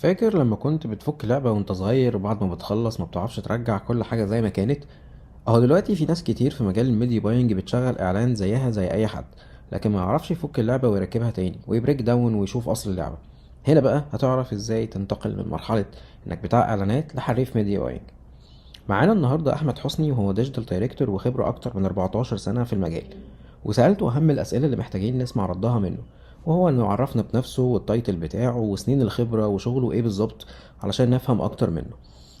فاكر لما كنت بتفك لعبة وانت صغير وبعد ما بتخلص ما بتعرفش ترجع كل حاجة زي ما كانت؟ اهو دلوقتي في ناس كتير في مجال الميديا باينج بتشغل اعلان زيها زي اي حد، لكن ما يعرفش يفك اللعبة ويركبها تاني ويبريك داون ويشوف اصل اللعبة. هنا بقى هتعرف ازاي تنتقل من مرحلة انك بتاع اعلانات لحريف ميديا باينج. معانا النهاردة احمد حسني وهو ديجيتال دايركتور وخبرة اكتر من 14 سنة في المجال، وسألته اهم الاسئلة اللي محتاجين نسمع ردها منه، وهو انه يعرفنا بنفسه والتايتل بتاعه وسنين الخبرة وشغله ايه بالظبط علشان نفهم اكتر منه،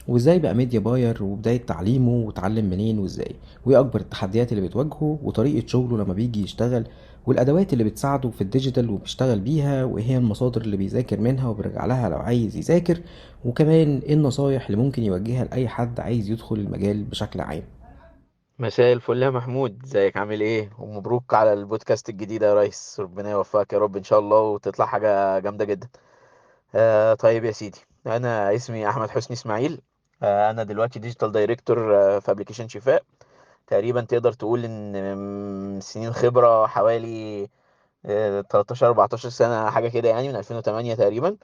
وازاي بقى ميديا باير وبداية تعليمه وتعلم منين وازاي، وايه اكبر التحديات اللي بتواجهه وطريقة شغله لما بيجي يشتغل، والادوات اللي بتساعده في الديجيتال وبيشتغل بيها، وايه هي المصادر اللي بيذاكر منها وبيرجع لها لو عايز يذاكر، وكمان ايه النصايح اللي ممكن يوجهها لأي حد عايز يدخل المجال بشكل عام. مساء الفل يا محمود، ازيك؟ عامل ايه؟ ومبروك على البودكاست الجديد يا ريس. ربنا يوفقك يا رب ان شاء الله وتطلع حاجة جامدة جدا. طيب يا سيدي، انا اسمي احمد حسني اسماعيل. انا دلوقتي ديجيتال دايركتور في ابلكيشن شفاء. تقريبا تقدر تقول ان سنين خبرة حوالي 13 14 سنة حاجة كده، يعني من 2008 تقريبا.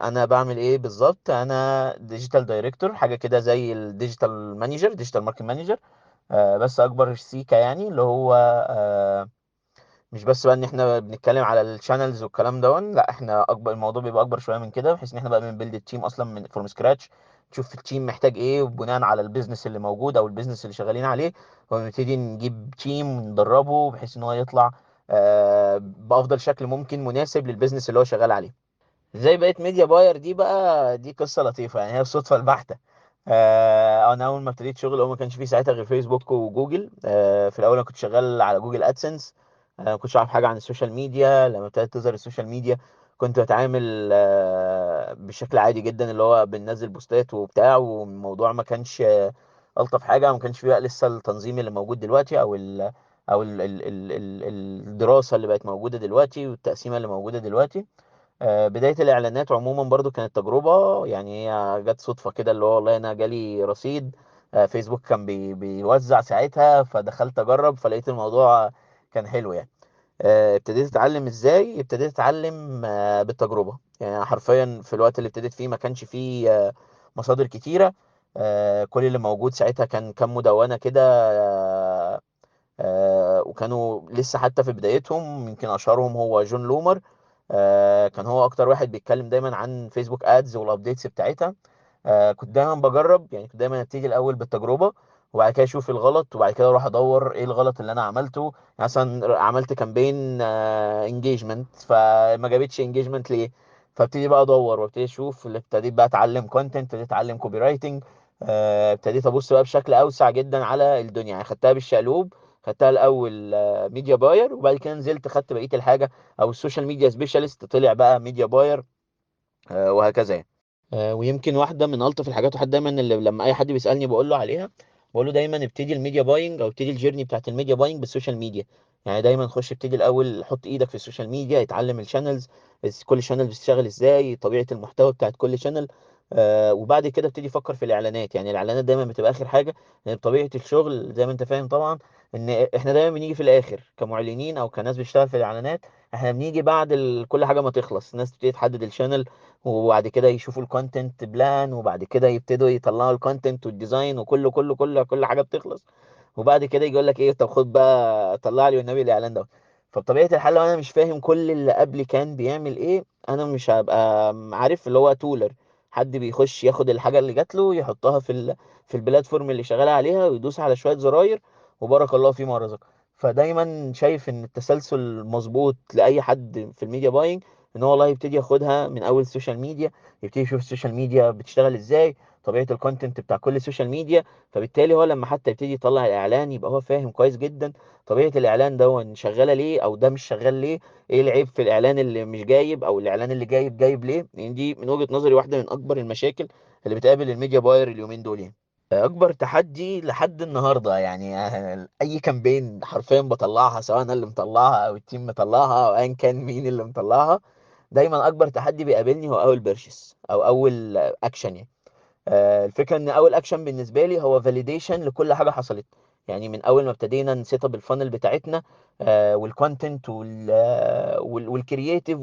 انا بعمل ايه بالظبط؟ انا ديجيتال دايركتور، حاجة كده زي الديجيتال مانجر، ديجيتال ماركت مانجر. بس اكبر سيكا، يعني اللي هو مش بس بقى ان احنا بنتكلم على الشانلز والكلام ده، لا احنا اكبر، الموضوع بيبقى اكبر شويه من كده، بحيث ان احنا بقى بنبيلد التيم اصلا من فروم سكراتش. نشوف التيم محتاج ايه، وبناء على البيزنس اللي موجود او البيزنس اللي شغالين عليه، ونبتدي نجيب تيم وندربه بحيث ان هو يطلع بافضل شكل ممكن مناسب للبيزنس اللي هو شغال عليه. ازاي بقيت ميديا باير؟ دي بقى دي قصه لطيفه، يعني هي الصدفه البحته. انا اول ما ابتديت شغل، ما كانش فيه ساعتها غير فيسبوك وجوجل. في الاول انا كنت شغال على جوجل ادسنس. ما كنتش اعرف حاجه عن السوشيال ميديا. لما ابتدت تظهر السوشيال ميديا كنت بتعامل بشكل عادي جدا، اللي هو بننزل بوستات وبتاع، والموضوع ما كانش الطف حاجه. ما كانش فيه بقى لسه التنظيم اللي موجود دلوقتي، او الدراسه اللي بقت موجوده دلوقتي، والتقسيمه اللي موجوده دلوقتي. بداية الإعلانات عموما برضو كانت تجربة، يعني هي جت صدفة كده، اللي هو والله أنا جالي رصيد. فيسبوك كان بيوزع ساعتها، فدخلت أجرب فلقيت الموضوع كان حلو يعني. ابتديت أتعلم إزاي؟ ابتديت أتعلم بالتجربة، يعني حرفيا في الوقت اللي ابتديت فيه ما كانش فيه مصادر كتيرة. كل اللي موجود ساعتها كان كام مدونة كده. وكانوا لسه حتى في بدايتهم، يمكن اشهرهم هو جون لومر. كان هو اكتر واحد بيتكلم دايما عن فيسبوك ادز والابديتس بتاعتها. كنت دايما بجرب، يعني كنت دايما ابتدي الاول بالتجربه، وبعد كده اشوف الغلط، وبعد كده اروح ادور ايه الغلط اللي انا عملته. يعني مثلا عملت كامبين انجيجمنت فما جابتش انجيجمنت ليه، فابتدي بقى ادور وابتدي اشوف. اللي ابتديت بقى اتعلم كونتنت، ابتديت اتعلم كوبي رايتنج. ابتديت ابص بقى بشكل اوسع جدا على الدنيا، يعني خدتها بالشقلوب. خدتها الاول ميديا باير، وبعد كده نزلت خدت بقيه الحاجه، او السوشيال ميديا سبيشالست طلع بقى ميديا باير. وهكذا يعني. ويمكن واحده من الطف الحاجات، وحد دايما اللي لما اي حد بيسالني بقول له عليها، بقول له دايما ابتدي الميديا باينج، او ابتدي الجيرني بتاعت الميديا باينج بالسوشيال ميديا. يعني دايما خش ابتدي الاول، حط ايدك في السوشيال ميديا، اتعلم الشانلز، كل شانل بتشتغل ازاي، طبيعه المحتوى بتاعت كل شانل. وبعد كده ابتدي فكر في الاعلانات. يعني الاعلانات دايما بتبقى اخر حاجه، لان بطبيعه الشغل زي ما انت فاهم طبعا، ان احنا دايما بنيجي في الاخر كمعلنين او كناس بتشتغل في الاعلانات. احنا بنيجي بعد كل حاجه ما تخلص، الناس تبتدي تحدد الشانل، وبعد كده يشوفوا الكونتنت بلان، وبعد كده يبتدوا يطلعوا الكونتنت والديزاين، وكله كله كله كل حاجه بتخلص. وبعد كده يقول لك ايه، طب خد بقى طلع لي والنبي الاعلان ده. فبطبيعه الحال لو انا مش فاهم كل اللي قبلي كان بيعمل ايه، انا مش هبقى عارف، اللي هو تولر، حد بيخش ياخد الحاجه اللي جات له يحطها في البلاتفورم اللي شغال عليها، ويدوس على شويه زراير، وبارك الله فيما رزق. فدايما شايف ان التسلسل مظبوط لاي حد في الميديا باينج، ان هو والله يبتدي ياخدها من اول السوشيال ميديا، يبتدي يشوف السوشيال ميديا بتشتغل ازاي، طبيعه الكونتنت بتاع كل سوشيال ميديا. فبالتالي هو لما حتى يبتدي يطلع الاعلان، يبقى هو فاهم كويس جدا طبيعه الاعلان ده شغاله ليه، او ده مش شغال ليه، ايه العيب في الاعلان اللي مش جايب، او الاعلان اللي جايب ليه. يعني دي من وجهه نظري واحده من اكبر المشاكل اللي بتقابل الميديا باير اليومين دول يعني. اكبر تحدي لحد النهارده، يعني اي كامبين حرفيا بطلعها، سواء انا اللي مطلعها او التيم مطلعها او ايا كان مين اللي مطلعها، دايما اكبر تحدي بيقابلني هو اول بيرشيس او اول اكشن يعني. الفكره ان اول اكشن بالنسبه لي هو فاليديشن لكل حاجه حصلت. يعني من اول ما ابتدينا نسيت اب الفانل بتاعتنا والكونتنت والكرييتيف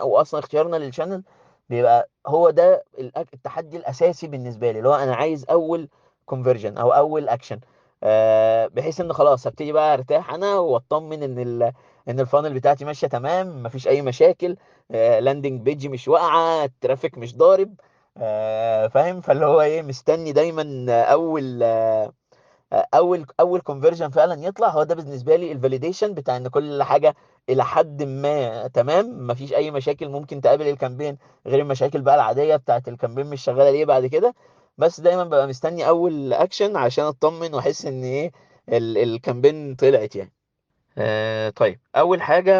واصلا اختيارنا للشانل، بيبقى هو ده التحدي الاساسي بالنسبه لي، اللي هو انا عايز اول كونفرجن او اول اكشن، بحيث ان خلاص هبتدي بقى ارتاح انا واطمن ان الفانل بتاعتي ماشيه تمام، مفيش اي مشاكل، لاندنج بيج مش واقعه، الترافيك مش ضارب، فاهم؟ فاللي هو ايه، مستني دايما اول كونفرجن فعلا يطلع، هو ده بالنسبه لي الفاليديشن بتاع ان كل حاجه الى حد ما تمام، مفيش اي مشاكل ممكن تقابل الكامبين، غير المشاكل بقى العاديه بتاعت الكامبين مش شغاله ليه بعد كده. بس دايما ببقى مستني اول اكشن عشان اطمن واحس ان ايه، الكامبين طلعت يعني. طيب، اول حاجه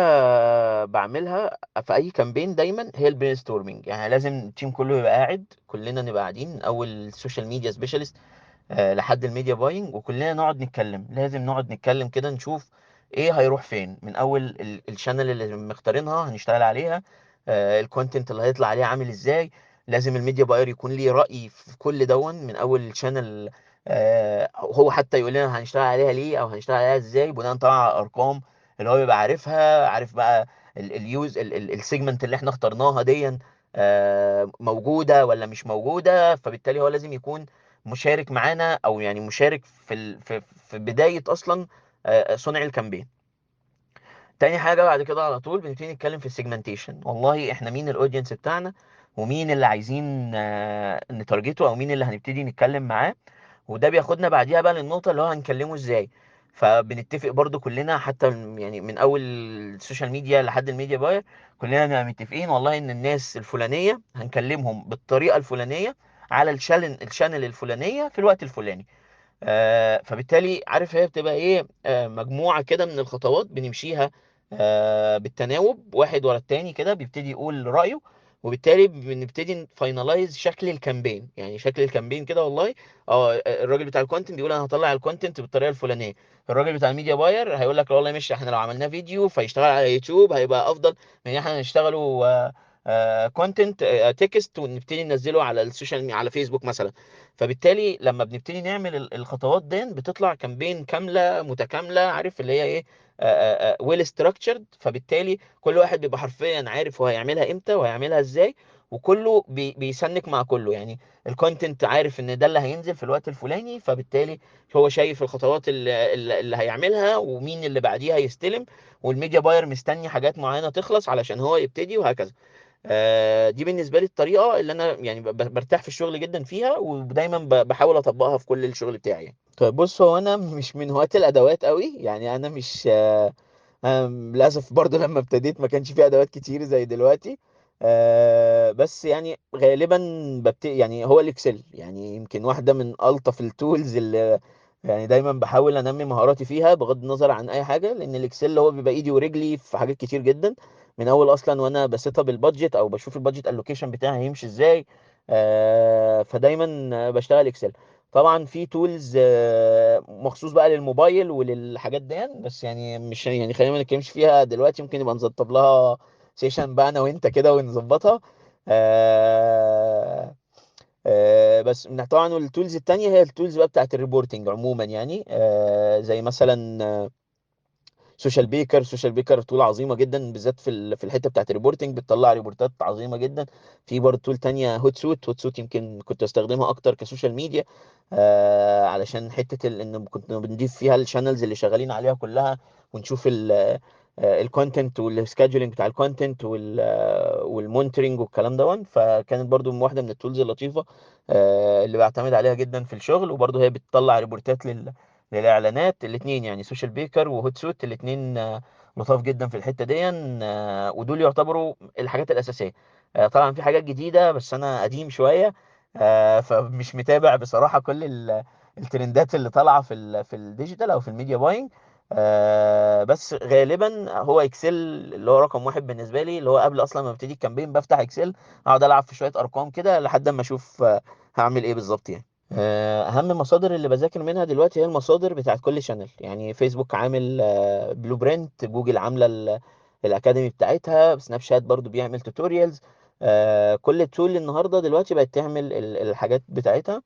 بعملها في اي كامبين دايما هي البرين ستورمنج. يعني لازم التيم كله يبقى قاعد، كلنا نبقى قاعدين من اول السوشيال ميديا سبيشالست لحد الميديا باينج، وكلنا نقعد نتكلم، لازم نقعد نتكلم كده نشوف ايه هيروح فين من اول الشانل اللي مختارينها هنشتغل عليها، الكونتنت اللي هيطلع عليه عامل ازاي. لازم الميديا باير يكون ليه رأي في كل دون من اول الشانل، هو حتى يقول لنا هنشتغل عليها ليه او هنشتغل عليها ازاي، بناء طبعا على الارقام اللي هو بيبقى عارفها، عارف بقى اليوز السيجمنت اللي احنا اخترناها دي موجودة ولا مش موجودة. فبالتالي هو لازم يكون مشارك معانا، او يعني مشارك في بدايه اصلا صنع الكامبين. تاني حاجه بعد كده على طول بنبتدي نتكلم في السيجمنتيشن، والله احنا مين الاودينس بتاعنا، ومين اللي عايزين نتارجته، او مين اللي هنبتدي نتكلم معاه. وده بياخدنا بعديها بقى للنقطه اللي هو هنكلمه ازاي. فبنتفق برضو كلنا، حتى يعني من اول السوشيال ميديا لحد الميديا باير، كلنا نبقى متفقين والله ان الناس الفلانيه هنكلمهم بالطريقه الفلانيه على الشانل الفلانيه في الوقت الفلاني. فبالتالي عارف هي بتبقى ايه، مجموعة كده من الخطوات بنمشيها بالتناوب، واحد ورا التاني كده بيبتدي يقول رأيه، وبالتالي بنبتدي نفاينلايز شكل الكامبين. يعني شكل الكامبين كده والله، الراجل بتاع الكونتنت بيقول انا هطلع الكونتنت بالطريقه الفلانيه، الراجل بتاع الميديا باير هيقول لك والله ماشي، احنا لو عملناه فيديو فيشتغل على يوتيوب هيبقى افضل من ان احنا نشتغله كونتنت تكست ونبتدي ننزله على السوشيال على فيسبوك مثلا. فبالتالي لما بنبتدي نعمل الخطوات دي بتطلع كامبين كامله متكامله، عارف اللي هي ايه، ويل ستراكتشرد. فبالتالي كل واحد بيبقى حرفيا عارف هو هيعملها امتى وهيعملها ازاي، وكله بيسنك مع كله. يعني الكونتنت عارف ان ده اللي هينزل في الوقت الفلاني، فبالتالي هو شايف الخطوات اللي هيعملها ومين اللي بعديها يستلم، والميديا باير مستني حاجات معينة تخلص علشان هو يبتدي، وهكذا. دي بالنسبة لي الطريقة اللي أنا يعني برتاح في الشغل جدا فيها، ودايما بحاول أطبقها في كل الشغل بتاعي يعني. طيب بص، هو أنا مش من هواة الأدوات قوي، يعني أنا مش للأسف برضه لما ابتديت ما كانش فيه أدوات كتير زي دلوقتي. بس يعني غالبا يعني هو الإكسل، يعني يمكن واحدة من ألطف التولز اللي يعني دايما بحاول أنمي مهاراتي فيها بغض النظر عن أي حاجة، لأن الإكسل هو بيبقى إيدي ورجلي في حاجات كتير جدا، من اول اصلا وانا بسيت اب البادجت او بشوف البادجت الوكيشن بتاعي هيمشي ازاي. فدايما بشتغل اكسل. طبعا في تولز مخصوص بقى للموبايل وللحاجات دي، بس يعني مش يعني خلينا ما نتكلمش فيها دلوقتي، ممكن نبقى نظبط لها سيشن بقى انا وانت كده ونظبطها. بس طبعا التولز التانية هي التولز بقى بتاعت الريبورتنج عموما، يعني زي مثلا سوشيال بيكر تول عظيمه جدا، بالذات في الحته بتاعت الريبورتنج، بتطلع ريبورتات عظيمه جدا. في برضه تول تانية هوت سوت يمكن كنت استخدمها اكتر كسوشيال ميديا، علشان حته ان كنت بنضيف فيها الشانلز اللي شغالين عليها كلها، ونشوف الكونتنت والسكادجولينج بتاع الكونتنت والمونترنج والكلام ده. فكانت برضو واحده من التولز اللطيفه اللي بعتمد عليها جدا في الشغل، وبرضو هي بتطلع ريبورتات للاعلانات. الاثنين يعني سوشيال بيكر وهوت سوت الاثنين لطاف جدا في الحته دي، ودول يعتبروا الحاجات الاساسيه. طبعا في حاجات جديده بس انا قديم شويه، فمش متابع بصراحه كل الترندات اللي طالعه في الديجيتال او في الميديا باينج. بس غالبا هو اكسل اللي هو رقم واحد بالنسبه لي، اللي هو قبل اصلا ما ابتدي الكامبين بفتح اكسل اقعد العب في شويه ارقام كده لحد ما اشوف هعمل ايه بالظبط يعني. اهم المصادر اللي بذاكر منها دلوقتي هي المصادر بتاعت كل شانل. يعني فيسبوك عامل بلو برنت، جوجل عامله الاكاديمي بتاعتها، سناب شات برضو بيعمل توتوريالز. كل تول النهارده دلوقتي بقت تعمل الحاجات بتاعتها.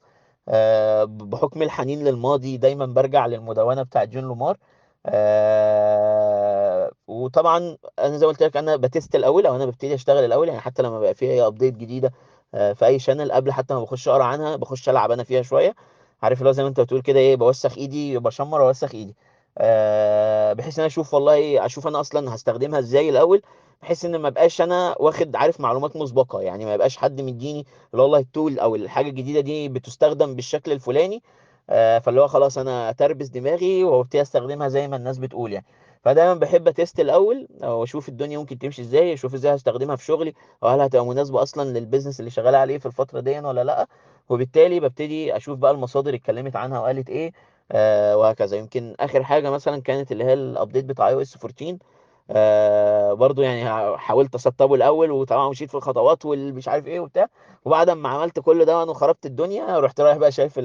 بحكم الحنين للماضي دايما برجع للمدونة بتاعت جون لومار. وطبعا انا زي ما قلت لك انا بتست الاول، او انا ببتدي اشتغل الاول، يعني حتى لما بقى فيها اي ابديت جديده في اي شانل، قبل حتى ما بخش اقرا عنها بخش العب انا فيها شويه. عارف اللي هو زي ما انت بتقول كده، ايه، بوسخ ايدي، بشمر واوسخ ايدي، بحيث ان انا اشوف والله اشوف انا اصلا هستخدمها ازاي الاول، بحيث ان ما بقاش انا واخد عارف معلومات مسبقه، يعني ما يبقاش حد مديني اللي والله التول او الحاجه الجديده دي بتستخدم بالشكل الفلاني، فاللي هو خلاص انا اتربس دماغي وابتدي استخدمها زي ما الناس بتقول يعني. فدايما بحب اتست الاول او اشوف الدنيا ممكن تمشي ازاي، اشوف ازاي هستخدمها في شغلي، او هل هتبقى مناسبه اصلا للبيزنس اللي شغال عليه في الفتره دي ولا لا. وبالتالي ببتدي اشوف بقى المصادر اتكلمت عنها وقالت ايه، وهكذا. يمكن اخر حاجه مثلا كانت اللي هي الابديت بتاع اي او اس 14. برضو يعني حاولت اسطبه الاول، وطبعا مشيت في الخطوات والمش عارف ايه وبتاع، وبعد ما عملت كل ده وانا خربت الدنيا، رحت رايح بقى شايف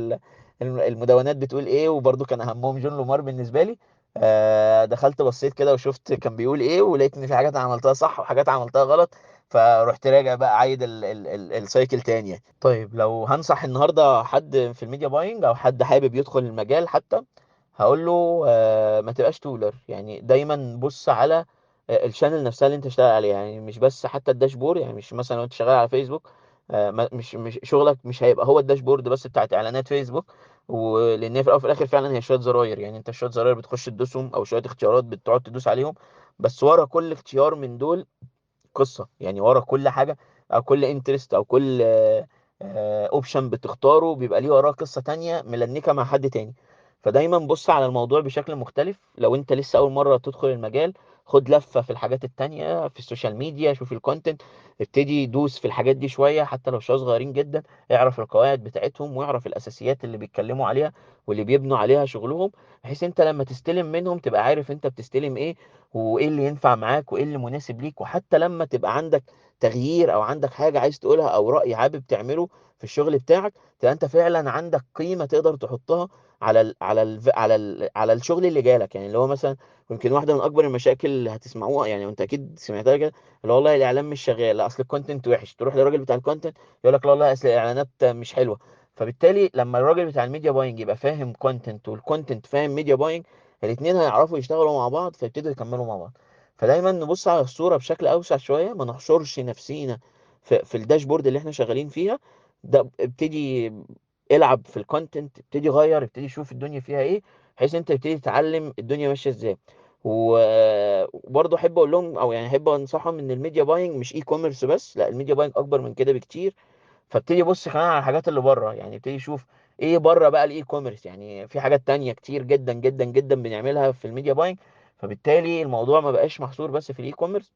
المدونات بتقول ايه، وبرضو كان اهمهم جون لومار بالنسبه لي. دخلت بصيت كده وشفت كان بيقول ايه، ولقيت ان في حاجات أنا عملتها صح وحاجات عملتها غلط، فرحت راجع بقى عايد السايكل تاني يعني. طيب لو هنصح النهارده حد في الميديا باينج او حد حابب يدخل المجال حتى، هقول له ما تبقاش تولر، يعني دايما بص على الشانل نفسها اللي انت شغال عليها، يعني مش بس حتى الداشبورد، يعني مش مثلا لو انت شغال على فيسبوك مش شغلك مش هيبقى هو الداشبورد بس بتاعت اعلانات فيسبوك، ولان هي في الاول وفي الاخر فعلا هي شويه زراير، يعني انت شويه زراير بتخش تدوسهم او شويه اختيارات بتقعد تدوس عليهم، بس ورا كل اختيار من دول قصة، يعني ورا كل حاجة او كل انترست او كل اوبشن بتختاره بيبقى ليه وراه قصة تانية ملنكة مع حد تاني. فدايما بص على الموضوع بشكل مختلف. لو انت لسه اول مرة تدخل المجال، خد لفة في الحاجات التانية في السوشيال ميديا، شوف الكونتنت، ابتدي دوس في الحاجات دي شوية حتى لو شوية صغيرين جدا، اعرف القواعد بتاعتهم واعرف الاساسيات اللي بيتكلموا عليها واللي بيبنوا عليها شغلهم، بحيث انت لما تستلم منهم تبقى عارف انت بتستلم ايه، وايه اللي ينفع معاك وايه اللي مناسب ليك. وحتى لما تبقى عندك تغيير او عندك حاجه عايز تقولها او راي حابب تعمله في الشغل بتاعك، تبقى انت فعلا عندك قيمه تقدر تحطها على الشغل اللي جالك. يعني اللي هو مثلا يمكن واحده من اكبر المشاكل اللي هتسمعوها، يعني وانت اكيد سمعتها كده، اللي هو والله الاعلان مش شغال، لا اصل الكونتنت وحش، تروح للراجل بتاع الكونتنت يقول لك لا والله اصل الاعلانات مش حلوه. فبالتالي لما الراجل بتاع الميديا باينج يبقى فاهم كونتنت والكونتنت فاهم ميديا باينج، الاثنين هيعرفوا يشتغلوا مع بعض فيبتدوا يكملوا مع بعض. فدايما نبص على الصورة بشكل أوسع شوية، ما نحشرش نفسينا في الداشبورد اللي احنا شغالين فيها. ده ابتدي العب في الكونتنت، ابتدي غير، ابتدي شوف الدنيا فيها ايه، بحيث انت تبتدي تتعلم الدنيا ماشية ازاي. وبرضه احب اقول لهم او يعني احب انصحهم ان الميديا باينج مش اي كوميرس بس، لا الميديا باينج اكبر من كده بكتير. فابتدي بص كمان على الحاجات اللي بره، يعني ابتدي شوف ايه بره بقى الاي كوميرس، يعني في حاجات تانية كتير جدا جدا جدا بنعملها في الميديا باينج. فبالتالي الموضوع ما بقاش محصور بس في الاي كوميرس.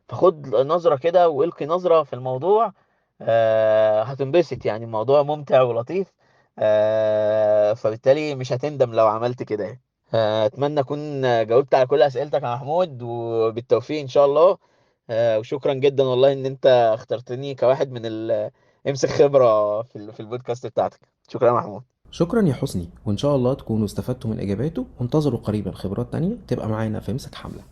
فخد نظرة كده والقي نظرة في الموضوع، هتنبسط، يعني الموضوع ممتع ولطيف. فبالتالي مش هتندم لو عملت كده يعني. اتمنى اكون جاوبت على كل اسئلتك يا محمود، وبالتوفيق ان شاء الله. وشكرا جدا والله ان انت اخترتني كواحد من امسك خبرة في البودكاست بتاعتك. شكرا يا محمود. شكرا يا حسني، وإن شاء الله تكونوا استفدتوا من إجاباته، وانتظروا قريبا خبرات تانية تبقى معانا في مسك حملة.